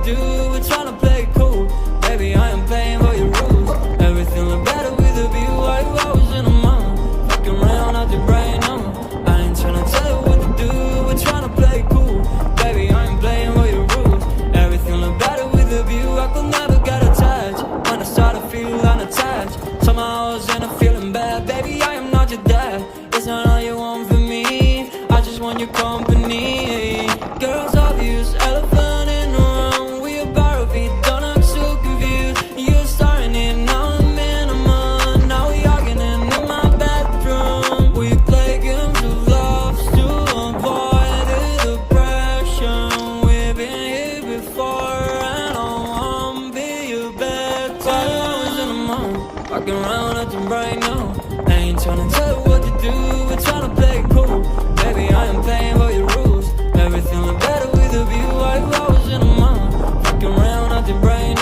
do, we're trying to play it cool. Baby, I am playing by your rules. Everything look better with a view. Why you always in a mind? Fucking around out your brain, I ain't trying to tell you what to do, we're trying to play it cool. Baby, I ain't playing by your rules. Everything look better with a view. I could never get attached. When I start to feel unattached, somehow I was in a feeling bad. Baby, I am not your dad. It's not all you want from me, I just want your company. Girls obvious, elephant in the room. We a bar of it, don't act so confused. You're starting it, now I'm in a month. Now we arguing in my bedroom. We play games of love to avoid the depression. We've been here before and I won't be your bed. While I was in a month, walking around at the right now. I ain't trying to tell you what to do, we're trying to play it cool. Baby, I am playing by your rules. Everything look better with a view. Why you always in a mind? Fucking around out your brain, I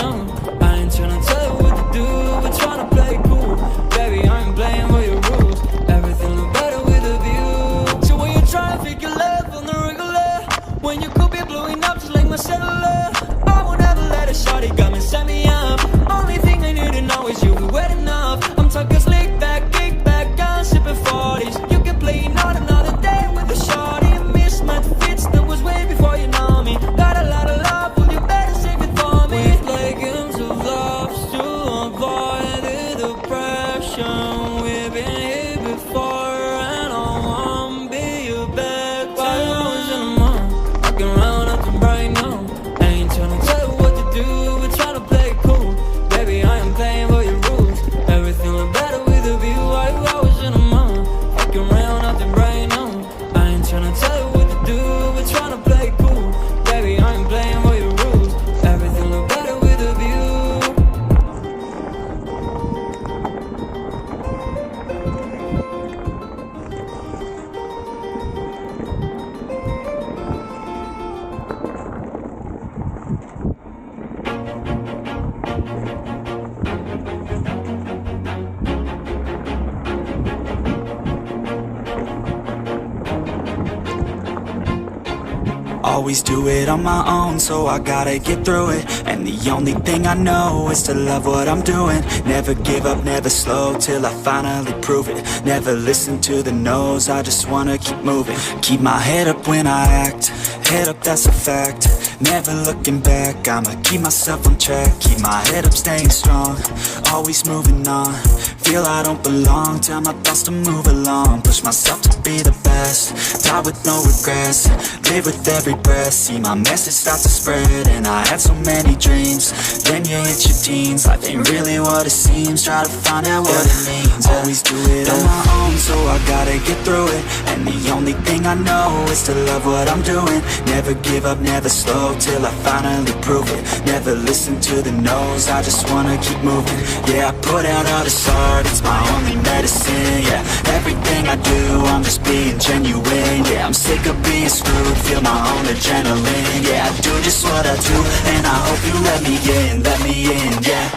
ain't tryna tell you what to do, we're tryna play it cool. Baby, I ain't playing by your rules. Everything look better with a view. So when you try to figure love on the regular, when you could be blowing up just like my cellular, I won't ever let a shawty got me, set me up. Only thing I need to know is you be wet enough. I'm talking slick back, kick back, gun sipping 40s. You can play not another day with a shawty. Mismatch fits that was way before you know me. Got a lot of love, well you better save it for me. We play games of love to avoid the depression. We've been here before and I won't be your bed. While I was in a month, walking around at the right now. I ain't tryna tell you what to do, we're tryna play it cool. Baby, I am playing by your rules. Everything look better with a view. Why you always in a month, walking around at the right now. I ain't tryna tell you what to do, we're tryna play it cool. Baby, I ain't playing by your rules. Everything look better with a view. Always do it on my own, so I gotta get through it. And the only thing I know is to love what I'm doing. Never give up, never slow, till I finally prove it. Never listen to the no's, I just wanna keep moving. Keep my head up when I act, head up, that's a fact. Never looking back, I'ma keep myself on track. Keep my head up, staying strong, always moving on. Feel I don't belong, tell my thoughts to move along. Push myself to be the best, die with no regrets. Live with every breath, see my message start to spread. And I had so many dreams, then you hit your teens. Life ain't really what it seems, try to find out what it means. Always do it on my own, so I gotta get through it. And the only thing I know is to love what I'm doing. Never give up, never slow, till I finally prove it. Never listen to the no's, I just wanna keep moving. Yeah, I put out all this art, it's my only medicine. Yeah, everything I do, I'm just being genuine. Yeah, I'm sick of being screwed, feel my own adrenaline. Yeah, I do just what I do, and I hope you let me in, yeah.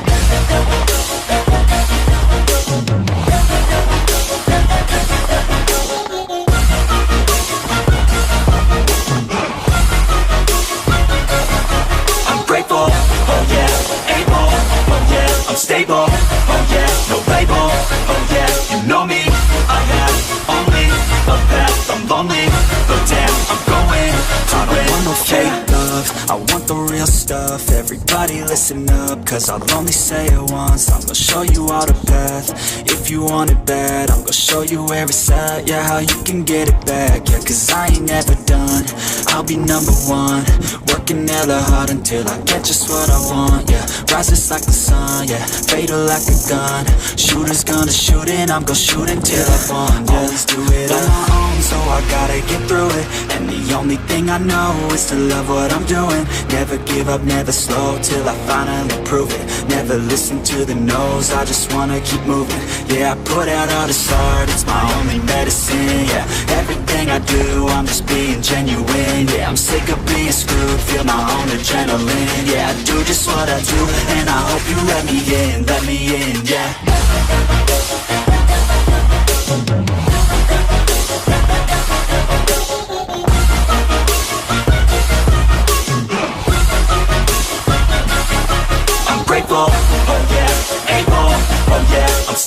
I'm grateful, oh yeah, able, oh yeah, I'm stable, oh yeah, no label, oh yeah, you know me, I have only a path, I'm lonely, but damn, I'm going, I don't want no fake love, I want the real stuff. Everybody listen up, cause I'll only say it once. I'm gonna show you all the path, if you want it bad. I'm gonna show you where it's at, yeah, how you can get it back. Yeah, cause I ain't never done, I'll be number one. Working hella hard until I get just what I want, yeah. Rises like the sun, yeah, fatal like a gun. Shooter's gonna shoot and I'm gonna shoot until I won, yeah. Always do it on my own, so I gotta get through it. And the only thing I know is to love what I'm doing. Never give up, never slow, till I finally prove it. Never listen to the no's, I just wanna keep moving. Yeah, I put out all this art, it's my only medicine. Yeah, everything I do, I'm just being genuine. Yeah, I'm sick of being screwed, feel my own adrenaline. Yeah, I do just what I do, and I hope you let me in, yeah.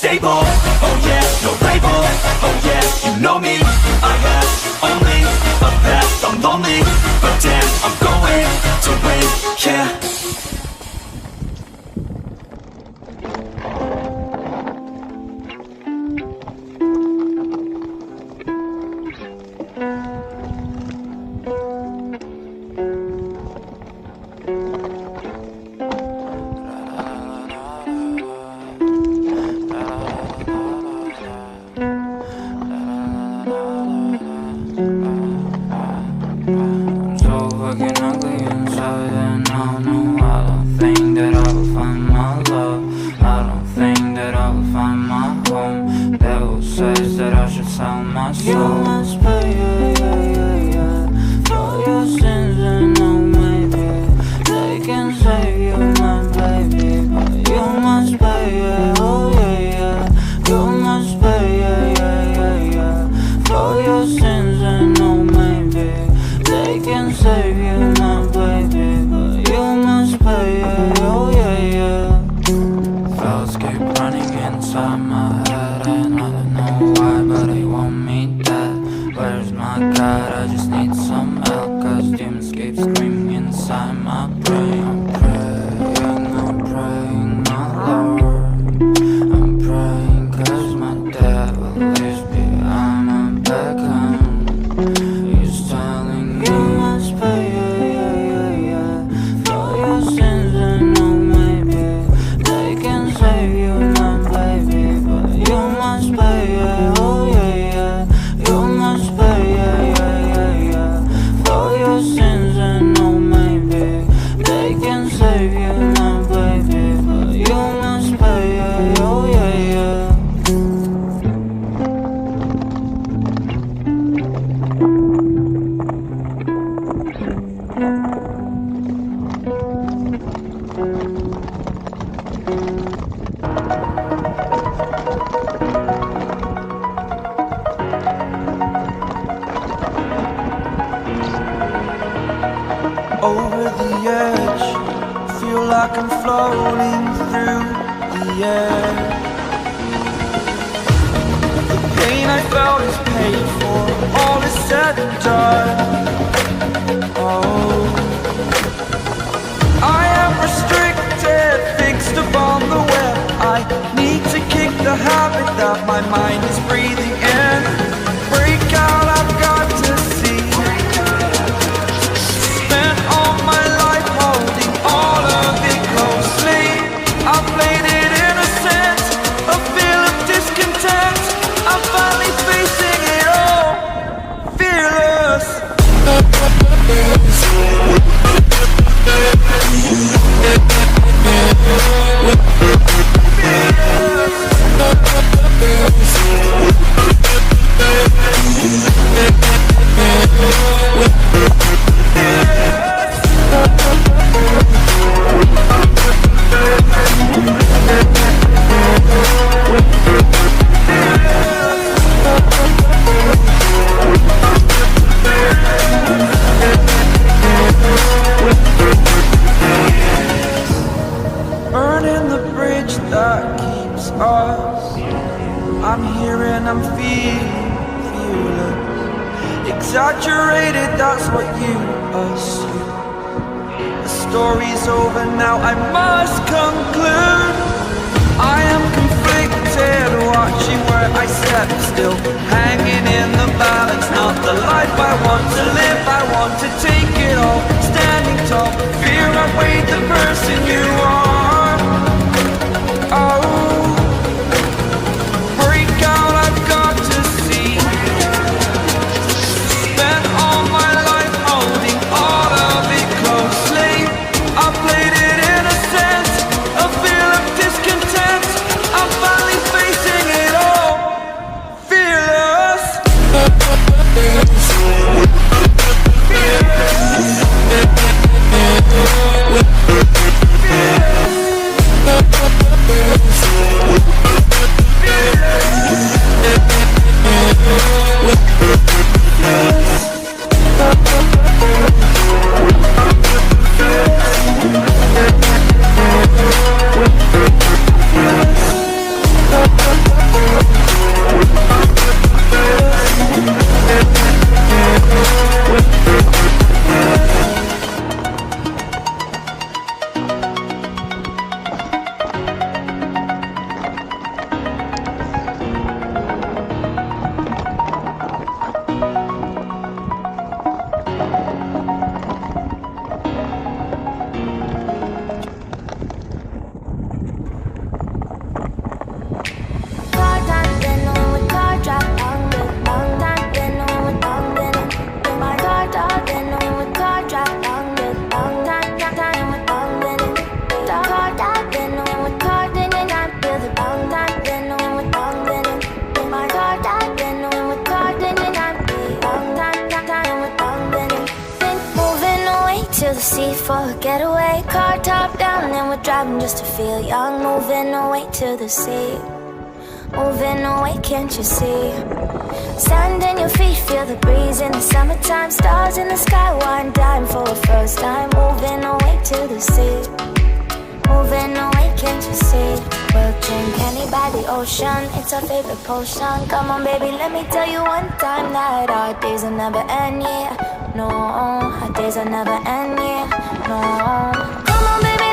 stable. Oh yeah, no label. Oh yeah, you know me. I have only a path. I'm lonely, but damn, I'm going to win. Yeah. Over the edge, feel like I'm floating through the air. The pain I felt is paid for, all is said and done. Oh, I am restricted, fixed upon the web. I need to kick the habit that my mind is breathing in. Break out, I've got to see. Spent all my life holding all of it closely. I played it innocent, a feel of discontent. I'm finally facing it all, fearless. Burning the bridge that keeps us. I'm here and I'm feeling fearless. Exaggerated, that's what you assume. The story's over now, I must conclude. I am conflicted, watching where I step still, hanging in the balance. Not the life I want to live, I want to take it all. Standing tall, fear outweighed the person you are. Oh, break out, I've got to see. Spent all my life holding all of it closely. I played it innocent, a feel of discontent. sea for a getaway. Car top down and we're driving just to feel young. Moving away to the sea. Moving away, can't you see? Sand in your feet, feel the breeze in the summertime. Stars in the sky, one dime for a first time. Moving away to the sea. Moving away, can't you see? We'll drink honey by the ocean, it's our favorite potion. Come on baby, let me tell you one time that our days will never end, yeah. No, our days will never end, yeah. No, come on baby,